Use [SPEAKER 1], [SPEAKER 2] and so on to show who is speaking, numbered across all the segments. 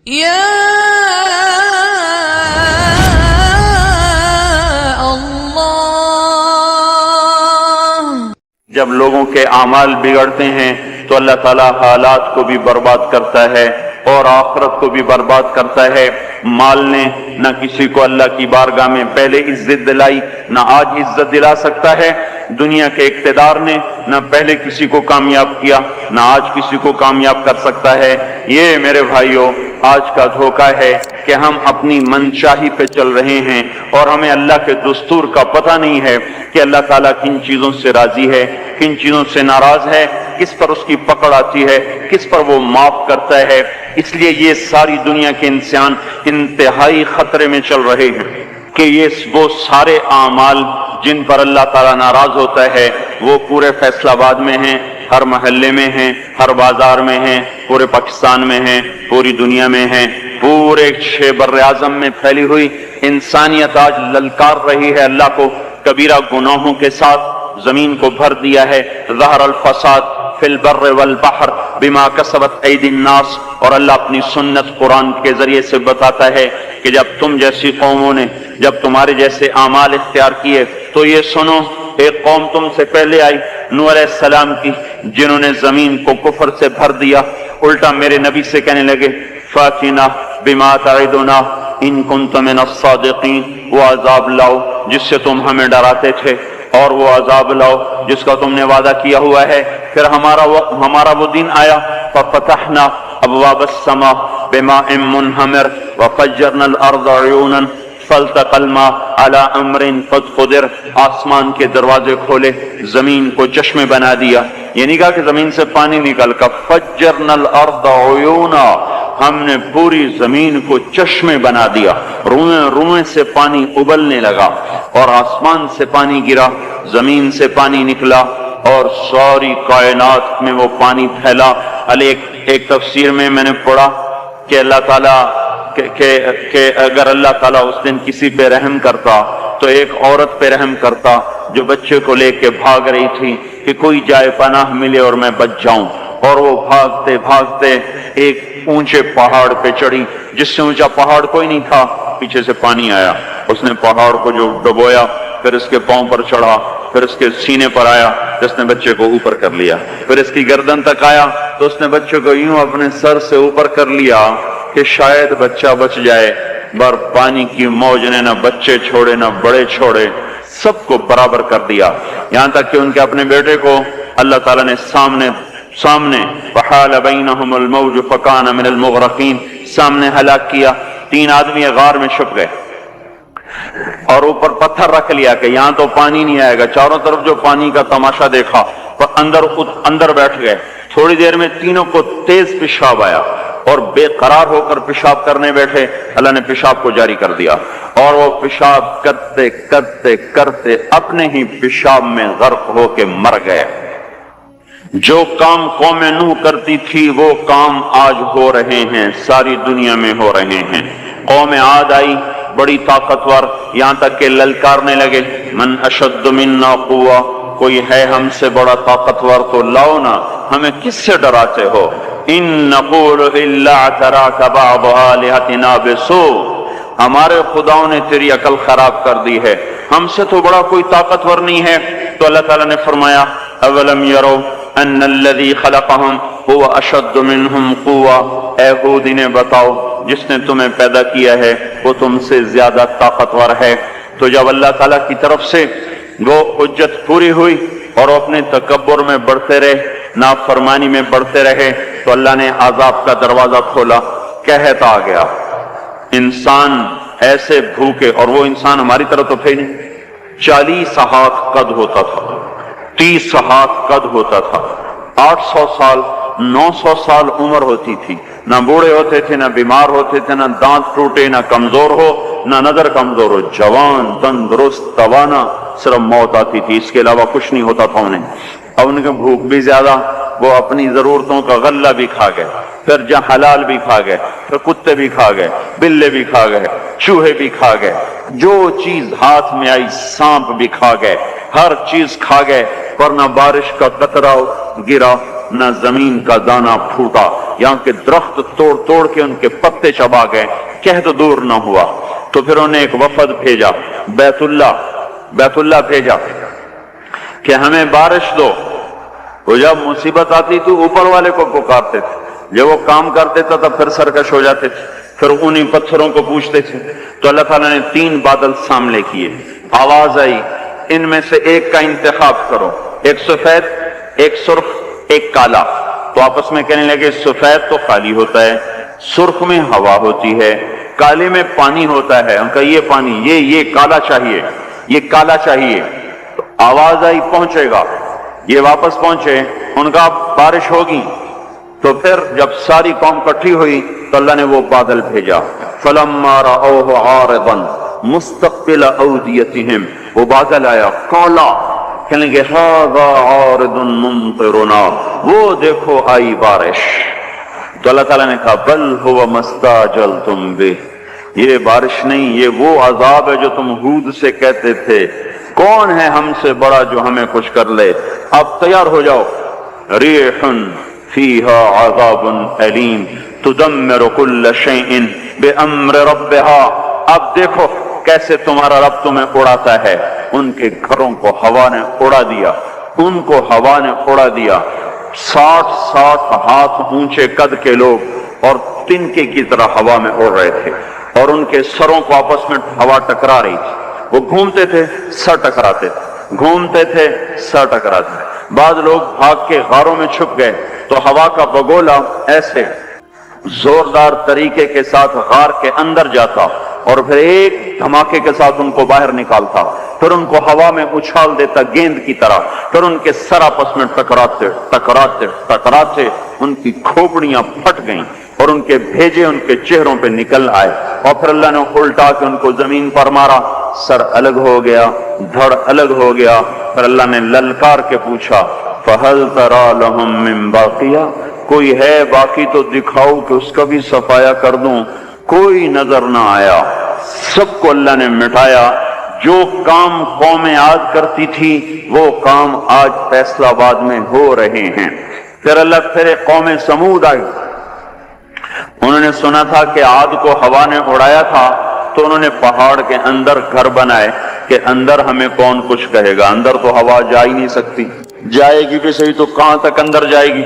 [SPEAKER 1] یا اللہ۔
[SPEAKER 2] جب لوگوں کے اعمال بگڑتے ہیں تو اللہ تعالیٰ حالات کو بھی برباد کرتا ہے اور آخرت کو بھی برباد کرتا ہے۔ مال نے نہ کسی کو اللہ کی بارگاہ میں پہلے عزت دلائی، نہ آج عزت دلا سکتا ہے۔ دنیا کے اقتدار نے نہ پہلے کسی کو کامیاب کیا، نہ آج کسی کو کامیاب کر سکتا ہے۔ یہ میرے بھائیوں آج کا دھوکہ ہے کہ ہم اپنی منشاہی پہ چل رہے ہیں اور ہمیں اللہ کے دستور کا پتہ نہیں ہے کہ اللہ تعالیٰ کن چیزوں سے راضی ہے، کن چیزوں سے ناراض ہے، کس پر اس کی پکڑ آتی ہے، کس پر وہ معاف کرتا ہے۔ اس لیے یہ ساری دنیا کے انسان انتہائی خطرے میں چل رہے ہیں کہ یہ وہ سارے اعمال جن پر اللہ تعالیٰ ناراض ہوتا ہے وہ پورے فیصل آباد میں ہیں، ہر محلے میں ہیں، ہر بازار میں ہیں، پورے پاکستان میں ہیں، پوری دنیا میں ہیں، پورے بر اعظم میں پھیلی ہوئی انسانیت آج للکار رہی ہے اللہ کو۔ کبیرہ گناہوں کے ساتھ زمین کو بھر دیا ہے۔ ظہر الفساد فی البر والبحر بما کسبت ایدی الناس، اور اللہ اپنی سنت قرآن کے ذریعے سے بتاتا ہے کہ جب تم جیسی قوموں نے جب تمہارے جیسے اعمال اختیار کیے تو یہ سنو، ایک قوم تم سے پہلے آئی نوح علیہ السلام کی، جنہوں نے زمین کو کفر سے بھر دیا، الٹا میرے نبی سے کہنے لگے فاتنا بما تعدنا ان کنت من الصادقین، وہ عذاب لاؤ جس سے تم ہمیں ڈراتے تھے، اور وہ عذاب لاؤ جس کا تم نے وعدہ کیا ہوا ہے۔ پھر ہمارا وہ دن آیا، ففتحنا ابواب السماء بماء منہمر وفجرنا الارض عیونا فالتقى الماء على امر قد قدر، آسمان کے دروازے کھولے، زمین کو چشمے بنا دیا۔ یہ نہیں کہا کہ زمین سے پانی نکل کر، فجرنا الارض عیونا، ہم نے پوری زمین کو چشمے بنا دیا، روئیں روئیں سے پانی ابلنے لگا، اور آسمان سے پانی گرا، زمین سے پانی نکلا، اور ساری کائنات میں وہ پانی پھیلا۔ ایک تفسیر میں نے پڑھا کہ اللہ تعالیٰ کہ اگر اللہ تعالیٰ اس دن کسی پہ رحم کرتا تو ایک عورت پہ رحم کرتا جو بچے کو لے کے بھاگ رہی تھی کہ کوئی جائے پناہ ملے اور میں بچ جاؤں، اور وہ بھاگتے بھاگتے ایک اونچے پہاڑ پہ چڑھی، جس سے اونچا پہاڑ کوئی نہیں تھا، پیچھے سے پانی آیا، اس نے پہاڑ کو جو ڈبویا، پھر اس کے پاؤں پر چڑھا، پھر اس کے سینے پر آیا، جس نے بچے کو اوپر کر لیا، پھر اس کی گردن تک آیا تو اس نے بچے کو یوں اپنے سر سے اوپر کر لیا کہ شاید بچہ بچ جائے، بر پانی کی موج نے نہ بچے چھوڑے نہ بڑے چھوڑے، سب کو برابر کر دیا، یہاں تک کہ ان کے اپنے بیٹے کو اللہ تعالیٰ نے سامنے وحال بینہم الموج فکان من المغرقین، سامنے ہلاک کیا۔ 3 آدمی غار میں چھپ گئے اور اوپر پتھر رکھ لیا کہ یہاں تو پانی نہیں آئے گا، چاروں طرف جو پانی کا تماشا دیکھا، پر اندر بیٹھ گئے۔ تھوڑی دیر میں تینوں کو تیز پیشاب آیا اور بے قرار ہو کر پیشاب کرنے بیٹھے، اللہ نے پیشاب کو جاری کر دیا، اور وہ پیشاب کرتے کرتے کرتے اپنے ہی پیشاب میں غرق ہو کے مر گئے۔ جو کام قوم نوح کرتی تھی وہ کام آج ہو رہے ہیں، ساری دنیا میں ہو رہے ہیں۔ قوم عاد آئی بڑی طاقتور، یہاں تک کہ للکارنے لگے من اشد منا قوہ، کوئی ہے ہم سے بڑا طاقتور تو لاؤ نا، ہمیں کس سے ڈراتے ہو؟ ان نقول الا اعتراک بعض آلہتنا بسوء، ہمارے خداؤں نے تیری عقل خراب کر دی ہے، ہم سے تو بڑا کوئی طاقتور نہیں ہے۔ تو اللہ تعالیٰ نے فرمایا اولم یرو ان الذی خلقہم هو اشد منہم قوہ، اے ہود انہیں بتاؤ جس نے تمہیں پیدا کیا ہے وہ تم سے زیادہ طاقتور ہے۔ تو جب اللہ تعالیٰ کی طرف سے وہ حجت پوری ہوئی اور وہ اپنے تکبر میں بڑھتے رہے، نافرمانی میں بڑھتے رہے، تو اللہ نے عذاب کا دروازہ کھولا، قحط آ گیا، انسان ایسے بھوکے، اور وہ انسان ہماری طرح تو تھے نہیں، 40 ہاتھ قد ہوتا تھا، 30 ہاتھ قد ہوتا تھا، 800 سال 900 سال عمر ہوتی تھی، نہ بوڑھے ہوتے تھے، نہ بیمار ہوتے تھے، نہ دانت ٹوٹے، نہ کمزور ہو، نہ نظر کمزور ہو، جوان تندرست توانا، صرف موت آتی تھی، اس کے علاوہ کچھ نہیں ہوتا تھا انہیں۔ اب ان کے بھوک بھی زیادہ، وہ اپنی ضرورتوں کا غلہ بھی کھا گئے، پھر جہاں حلال بھی کھا گئے، پھر کتے بھی کھا گئے، بلے بھی کھا گئے، چوہے بھی کھا گئے، جو چیز ہاتھ میں آئی سانپ بھی کھا گئے، ہر چیز کھا گئے، پر نہ بارش کا قطرہ گرا، نہ زمین کا دانہ پھوٹا۔ یہاں کے درخت توڑ توڑ کے ان کے پتے چبا گئے، قحط دور نہ ہوا۔ تو پھر انہوں نے ایک وفد بھیجا، بیت اللہ بھیجا کہ ہمیں بارش دو۔ وہ جب مصیبت آتی تو اوپر والے کو پکارتے تھے، جب وہ کام کرتے تھا تب پھر سرکش ہو جاتے تھے، پھر انہی پتھروں کو پوچھتے تھے۔ تو اللہ تعالیٰ نے 3 بادل سامنے کیے، آواز آئی ان میں سے ایک کا انتخاب کرو، ایک سفید، ایک سرخ، ایک کالا۔ تو آپس میں کہنے لگے سفید تو خالی ہوتا ہے، سرخ میں ہوا ہوتی ہے، کالے میں پانی ہوتا ہے۔ ان کا یہ پانی، یہ کالا چاہیے، یہ کالا چاہیے۔ تو آواز آئی پہنچے گا، یہ واپس پہنچے، ان کا بارش ہوگی۔ تو پھر جب ساری قوم اکٹھی ہوئی تو اللہ نے وہ بادل بھیجا، فلما رأوه عارضا مستقبل اودیتہم، وہ بادل آیا کالا، کہنے لگے ھذا عارض ممطرنا، وہ دیکھو آئی بارش۔ تو اللہ تعالیٰ نے کہا بل هو ما استعجلتم بہ، یہ بارش نہیں، یہ وہ عذاب ہے جو تم ہود سے کہتے تھے، کون ہے ہم سے بڑا جو ہمیں کچھ کر لے، اب تیار ہو جاؤ۔ ریح فیہا عذاب علیم تدمر کل شیء بامر ربہا، اب دیکھو کیسے تمہارا رب تمہیں اڑاتا ہے۔ ان کے گھروں کو ہوا نے اڑا دیا، ان کو ہوا نے اڑا دیا۔ 60 ہاتھ اونچے قد کے لوگ اور تنکے کی طرح ہوا میں اڑ رہے تھے، اور ان کے سروں کو آپس میں ہوا ٹکرا رہی تھی۔ وہ گھومتے تھے سر ٹکراتے تھے، گھومتے تھے سر ٹکراتے تھے۔ بعض لوگ بھاگ کے غاروں میں چھپ گئے تو ہوا کا بگولا ایسے زوردار طریقے کے ساتھ غار کے اندر جاتا اور پھر ایک دھماکے کے ساتھ ان کو باہر نکالتا، پھر ان کو ہوا میں اچھال دیتا گیند کی طرح، پھر ان کے سر آپس میں ٹکراتے ٹکراتے ٹکراتے ان کی کھوپڑیاں پھٹ گئیں اور ان کے بھیجے ان کے چہروں پہ نکل آئے، اور پھر اللہ نے الٹا کے ان کو زمین پر مارا، سر الگ ہو گیا، دھڑ الگ ہو گیا۔ پھر اللہ نے للکار کے پوچھا فَهَلْ تَرَى لَهُم مِّن بَاقِيَةٍ، کوئی ہے باقی تو دکھاؤ کہ اس کا بھی صفایا کر دوں۔ کوئی نظر نہ آیا، سب کو اللہ نے مٹایا۔ جو کام قوم عاد کرتی تھی وہ کام آج فیصلہ آباد میں ہو رہے ہیں۔ پھر اللہ پھر قوم سمود آئی، انہوں نے سنا تھا کہ عاد کو ہوا نے اڑایا تھا، تو انہوں نے پہاڑ کے اندر گھر بنائے کہ اندر ہمیں کون کچھ کہے گا، اندر تو ہوا جا ہی نہیں سکتی، جائے گی بھی صحیح تو کہاں تک اندر جائے گی۔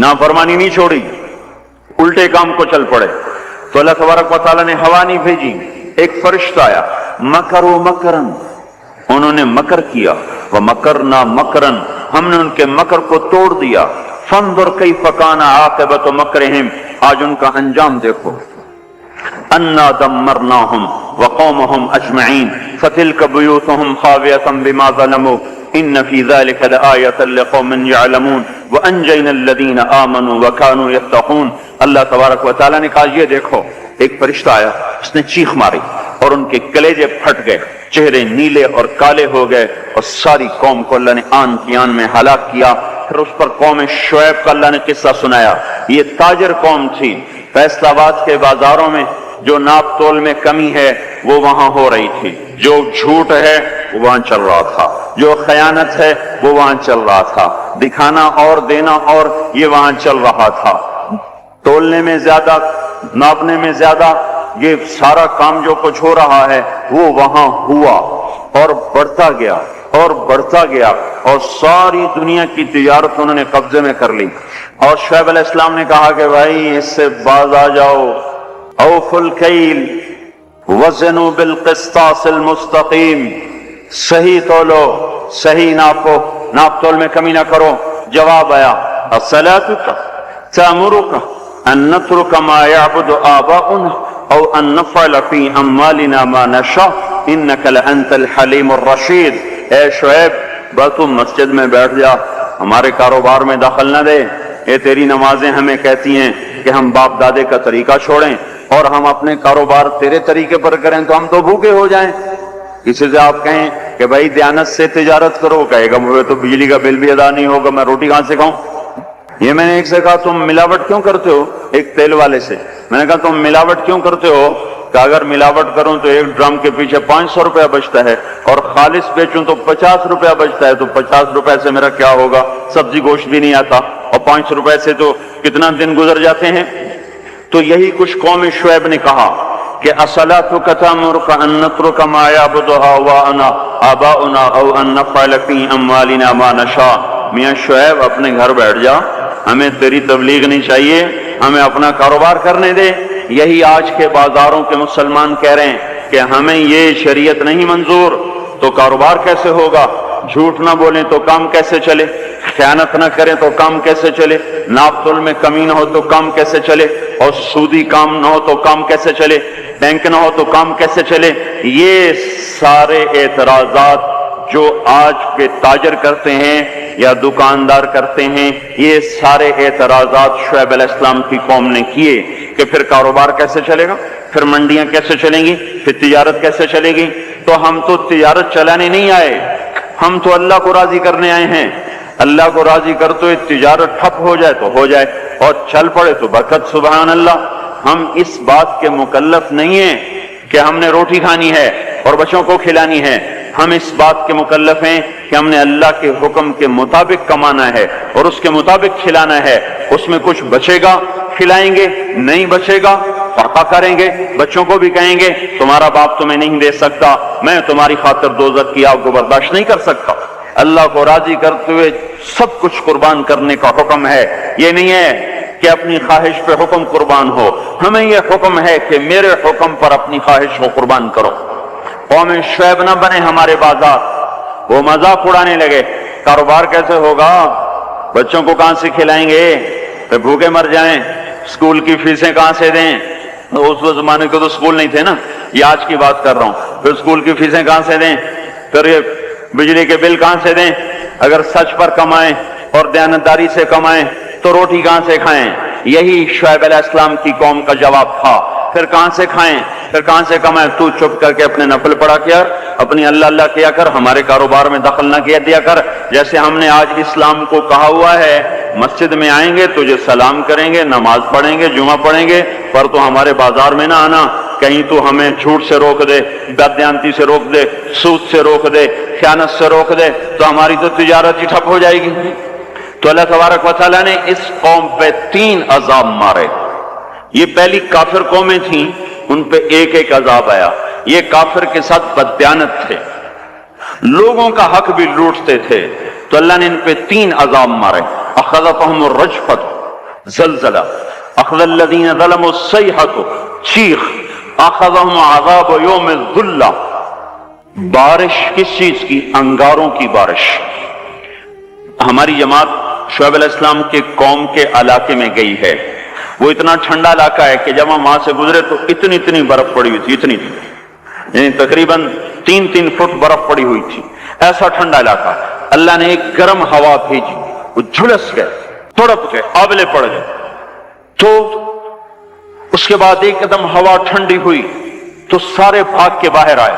[SPEAKER 2] نافرمانی نہیں چھوڑی، الٹے کام کو چل پڑے۔ تو اللہ تبارک و تعالیٰ نے ہوا نہیں بھیجی، ایک فرشتہ آیا، مکروا مکرن، انہوں نے مکر کیا، ومکرنا مکرن، ہم نے ان کے مکر کو توڑ دیا۔ فانظر کیف کان عاقبۃ مکرہم، آج ان کا انجام دیکھو۔ انا دمرناہم وقومہم اجمعین فتلک بیوتہم خاویۃ بما ظلموا ان فی ذلک لآیۃ لقوم یعلمون وانجینا الذین آمنوا وکانوا یتقون۔ اللہ تبارک و تعالیٰ نے کہا یہ دیکھو، ایک فرشتہ آیا، اس نے چیخ ماری اور ان کے کلیجے پھٹ گئے، چہرے نیلے اور کالے ہو گئے، اور ساری قوم کو اللہ نے آن کی آن میں ہلاک کیا۔ پھر اس پر قوم شعیب کا اللہ نے قصہ سنایا۔ یہ تاجر قوم تھی، فیصل آباد کے بازاروں میں جو ناپ تول میں کمی ہے وہ وہاں ہو رہی تھی، جو جھوٹ ہے وہ وہاں چل رہا تھا، جو خیانت ہے وہ وہاں چل رہا تھا، دکھانا اور دینا اور یہ وہاں چل رہا تھا، تولنے میں زیادہ، ناپنے میں زیادہ، یہ سارا کام جو کچھ ہو رہا ہے وہ وہاں ہوا اور بڑھتا گیا اور بڑھتا گیا، اور ساری دنیا کی تجارت انہوں نے قبضے میں کر لی۔ اور شعیب علیہ السلام نے کہا کہ بھائی اس سے باز آ جاؤ، اوفوا الکیل وزنوا بالقسطاس المستقیم، صحیح تولو، صحیح ناپو، ناپ تول میں کمی نہ کرو۔ جواب آیا الصلاۃ تأمرک ان نترک ما یعبد آباؤنا او ان نفعل فی اموالنا ما نشاء انک لانت الحلیم الرشید۔ اے شعیب بس تم مسجد میں بیٹھ جا، ہمارے کاروبار میں دخل نہ دے، یہ تیری نمازیں ہمیں کہتی ہیں کہ ہم باپ دادے کا طریقہ چھوڑیں اور ہم اپنے کاروبار تیرے طریقے پر کریں تو ہم تو بھوکے ہو جائیں۔ کسی سے آپ کہیں کہ بھائی دیانت سے تجارت کرو، کہے گا مجھے تو بجلی کا بل بھی ادا نہیں ہوگا، میں روٹی کہاں سے کھاؤں۔ یہ میں نے ایک سے کہا تم ملاوٹ کیوں کرتے ہو، ایک تیل والے سے میں نے کہا تم ملاوٹ کیوں کرتے ہو، کہ اگر ملاوٹ کروں تو ایک ڈرم کے پیچھے 500 روپیہ بچتا ہے اور خالص بیچوں تو 50 روپیہ بچتا ہے، تو 50 روپے سے میرا کیا ہوگا، سبزی گوشت بھی نہیں آتا اور 5 روپے سے تو کتنا دن گزر جاتے ہیں. تو یہی کچھ قوم شعیب نے کہا کہ اصلاتک تأمرک ان نترک ما یعبد آباؤنا او ان نفعل فی اموالنا ما نشاء. میاں شعیب اپنے گھر بیٹھ جا، ہمیں تیری تبلیغ نہیں چاہیے، ہمیں اپنا کاروبار کرنے دے. یہی آج کے بازاروں کے مسلمان کہہ رہے ہیں کہ ہمیں یہ شریعت نہیں منظور، تو کاروبار کیسے ہوگا؟ جھوٹ نہ بولیں تو کام کیسے چلے؟ خیانت نہ کریں تو کام کیسے چلے؟ ناپ تول میں کمی نہ ہو تو کام کیسے چلے؟ اور سودی کام نہ ہو تو کام کیسے چلے؟ بینک نہ ہو تو کام کیسے چلے؟ یہ سارے اعتراضات جو آج کے تاجر کرتے ہیں یا دکاندار کرتے ہیں، یہ سارے اعتراضات شعیب علیہ السلام کی قوم نے کیے کہ پھر کاروبار کیسے چلے گا، پھر منڈیاں کیسے چلیں گی، پھر تجارت کیسے چلے گی. تو ہم تو تجارت چلانے نہیں آئے، ہم تو اللہ کو راضی کرنے آئے ہیں. اللہ کو راضی کر تو تجارت ٹھپ ہو جائے تو ہو جائے، اور چل پڑے تو برکت. سبحان اللہ. ہم اس بات کے مکلف نہیں ہیں کہ ہم نے روٹی کھانی ہے اور بچوں کو کھلانی ہے. ہم اس بات کے مکلف ہیں کہ ہم نے اللہ کے حکم کے مطابق کمانا ہے اور اس کے مطابق کھلانا ہے. اس میں کچھ بچے گا کھلائیں گے، نہیں بچے گا فرقہ کریں گے. بچوں کو بھی کہیں گے تمہارا باپ تمہیں نہیں دے سکتا، میں تمہاری خاطر دوزخ کی آگ کو برداشت نہیں کر سکتا. اللہ کو راضی کرتے ہوئے سب کچھ قربان کرنے کا حکم ہے. یہ نہیں ہے کہ اپنی خواہش پہ حکم قربان ہو، ہمیں یہ حکم ہے کہ میرے حکم پر اپنی خواہش کو قربان کرو. قوم شعیب نہ بنے ہمارے بازار. وہ مذاق اڑانے لگے، کاروبار کیسے ہوگا، بچوں کو کہاں سے کھلائیں گے، پھر بھوکے مر جائیں، اسکول کی فیسیں کہاں سے دیں. اس زمانے کو تو اسکول نہیں تھے نا، یہ آج کی بات کر رہا ہوں. پھر اسکول کی فیسیں کہاں سے دیں، پھر یہ بجلی کے بل کہاں سے دیں. اگر سچ پر کمائیں اور دیانتداری سے کمائیں تو روٹی کہاں سے کھائیں. یہی شعیب علیہ السلام کی قوم کا جواب تھا. پھر کہاں سے کھائیں، پھر کہاں سے کمائیں. تو چپ کر کے اپنے نفل پڑھا کیا، اپنی اللہ اللہ کیا کر، ہمارے کاروبار میں دخل نہ کیا دیا کر. جیسے ہم نے آج اسلام کو کہا ہوا ہے، مسجد میں آئیں گے تجھے سلام کریں گے، نماز پڑھیں گے، جمعہ پڑھیں گے، پر تو ہمارے بازار میں نہ آنا. کہیں تو ہمیں جھوٹ سے روک دے، بددیانتی سے روک دے، سود سے روک دے، خیانت سے روک دے، تو ہماری تو تجارت ہی ٹھپ ہو جائے گی. تو اللہ تبارک و تعالیٰ نے اس قوم پہ 3 عذاب مارے. یہ پہلی کافر قومیں تھیں، ان پہ ایک ایک عذاب آیا. یہ کافر کے ساتھ بددیانت تھے، لوگوں کا حق بھی لوٹتے تھے، تو اللہ نے ان پہ 3 عذاب مارے. اخذتهم الرجفة زلزلہ، اخذ الذین ظلموا الصیحة چیخ، اخذهم عذاب یوم الذلہ بارش. کس چیز کی؟ انگاروں کی بارش. ہماری جماعت شعیب علیہ السلام کے قوم کے علاقے میں گئی ہے. وہ اتنا ٹھنڈا علاقہ ہے کہ جب ہم وہاں سے گزرے تو اتنی برف پڑی ہوئی تھی، اتنی یعنی تقریباً 3 فٹ برف پڑی ہوئی تھی. ایسا ٹھنڈا علاقہ. اللہ نے ایک گرم ہوا بھیجی، وہ جھلس گئے، تڑپ گئے، آبلے پڑ گئے. تو اس کے بعد ایک قدم ہوا ٹھنڈی ہوئی تو سارے بھاگ کے باہر آئے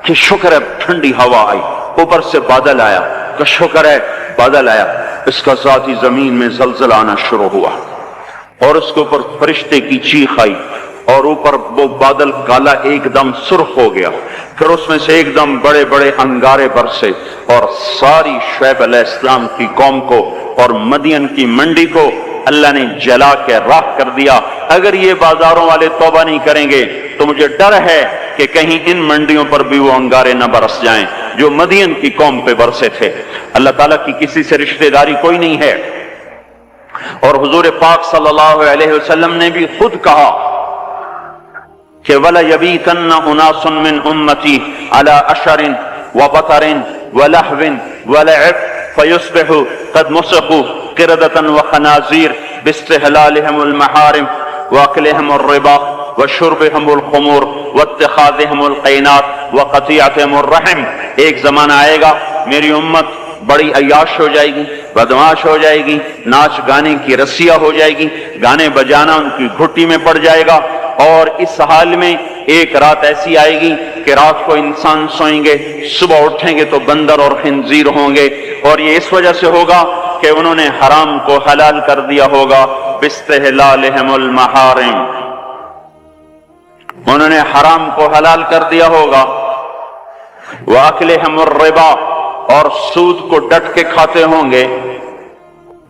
[SPEAKER 2] کہ شکر ہے ٹھنڈی ہوا آئی. اوپر سے بادل آیا کہ شکر ہے بادل آیا. اس کا ذاتی زمین میں زلزلہ آنا شروع ہوا اور اس کے اوپر فرشتے کی چیخ آئی اور اوپر وہ بادل کالا ایک دم سرخ ہو گیا. پھر اس میں سے ایک دم بڑے بڑے انگارے برسے اور ساری شعیب علیہ السلام کی قوم کو اور مدین کی منڈی کو اللہ نے جلا کے راکھ کر دیا. اگر یہ بازاروں والے توبہ نہیں کریں گے تو مجھے ڈر ہے کہ کہیں ان منڈیوں پر بھی وہ انگارے نہ برس جائیں جو مدین کی قوم پہ برسے تھے. اللہ تعالیٰ کی کسی سے رشتہ داری کوئی نہیں ہے. اور حضور پاک صلی اللہ علیہ وسلم نے بھی خود کہا کہ وَلَا يَبِيتَنَّ أُنَاسٌ مِّنْ أُمَّتِي عَلَىٰ أَشَرٍ وَبَطَرٍ وَلَحْوٍ وَلَعِبٍ فَيُصْبِحُوا قَدْ مُسِخُوا قِرَدَةً وَخَنَازِيرَ بِاسْتِحْلَالِهِمُ الْمَحَارِمِ وَأَكْلِهِمُ الرِّبَا وَشُرْبِهِمُ الْخُمُورِ وَاتِّخَاذِهِمُ الْقَيْنَاتِ وَقَطِيعَتِهِمُ الرَّحِمِ. ایک زمانہ آئے گا میری امت بڑی عیاش ہو جائے گی، بدمعاش ہو جائے گی، ناچ گانے کی رسیا ہو جائے گی، گانے بجانا ان کی گھٹی میں پڑ جائے گا. اور اس حال میں ایک رات ایسی آئے گی کہ رات کو انسان سوئیں گے، صبح اٹھیں گے تو بندر اور خنزیر ہوں گے. اور یہ اس وجہ سے ہوگا کہ انہوں نے حرام کو حلال کر دیا ہوگا. باستحلالہم المحارم، انہوں نے حرام کو حلال کر دیا ہوگا. وَأَكْلِهِمُ الرِّبَا، اور سود کو ڈٹ کے کھاتے ہوں گے.